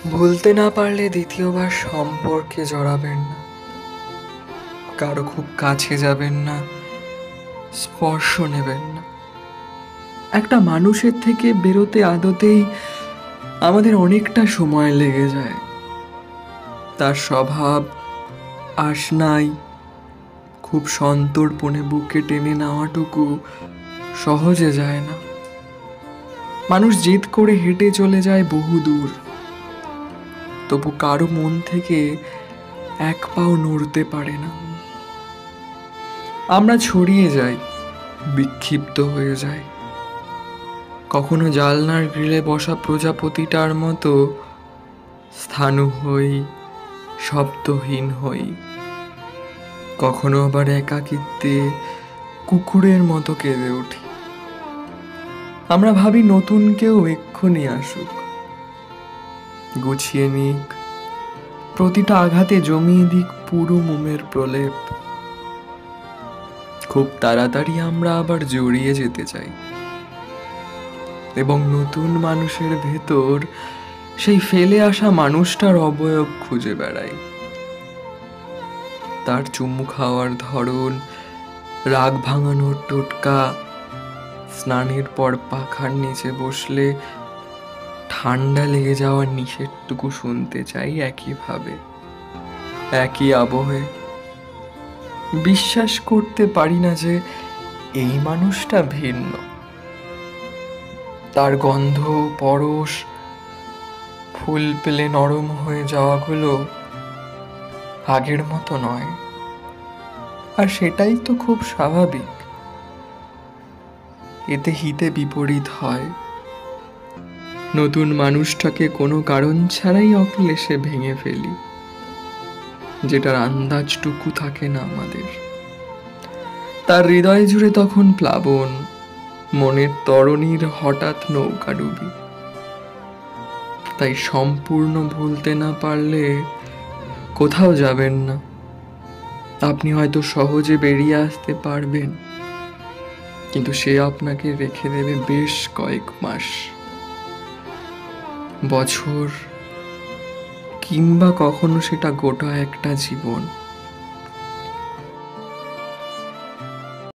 ভুলতে না পারলে দ্বিতীয়বার সম্পর্কে জড়াবেন না, কারো খুব কাছে যাবেন না, স্পর্শ নেবেন না। একটা মানুষের থেকে বেরোতে আদতেই আমাদের অনেকটা সময় লেগে যায়। তার স্বভাব আশনাই খুব সন্তর্পণে বুকে টেনে নেওয়াটুকু সহজে যায় না। মানুষ জেদ করে হেঁটে চলে যায় বহুদূর, তবু কারো মন থেকে এক পাও নড়তে পারে না। আমরা ছড়িয়ে যাই, বিক্ষিপ্ত হয়ে যাই। কখনো জালনার গ্রিলে বসা প্রজাপতিটার মতো স্থাণু হই, শব্দহীন হই। কখনো আবার একাকিত্বে কুকুরের মতো কেঁদে উঠি। আমরা ভাবি নতুন কেউ এক্ষুনি আসুক, গুছিয়ে নিক, প্রতিটা আঘাতে জমিয়ে দিক পুরো মোমের প্রলেপ। খুব তাড়াতাড়ি আমরা আবার জড়িয়ে যেতে চাই এবং নতুন মানুষের ভেতর সেই ফেলে আসা মানুষটার অবয়ব খুঁজে বেড়াই। তার চুমু খাওয়ার ধরন, রাগ ভাঙানোর টোটকা, স্নানের পর পাখার নিচে বসলে ঠান্ডা লেগে যাওয়ার নিষেধটুকু শুনতে চাই একইভাবে, একই আবহে। বিশ্বাস করতে পারি না যে এই মানুষটা ভিন্ন। তার গন্ধ, পরশ, ফুল পেলে নরম হয়ে যাওয়াগুলো আগের মতো নয়। আর সেটাই তো খুব স্বাভাবিক। এতে হিতে বিপরীত হয়। নতুন মানুষটাকে কোনো কারণ ছাড়াই অক্লেশে ভেঙে ফেলি, যেটার আন্দাজটুকু থাকে না আমাদের। তার হৃদয় জুড়ে তখন প্লাবন, মনের তরণীর হঠাৎ নৌকাডুবি। তাই সম্পূর্ণ ভুলতে না পারলে কোথাও যাবেন না। আপনি হয়তো সহজে বেরিয়ে আসতে পারবেন, কিন্তু সে আপনাকে রেখে দেবে বেশ কয়েক মাস, বছর, কিংবা কখনো সেটা গোটা একটা জীবন।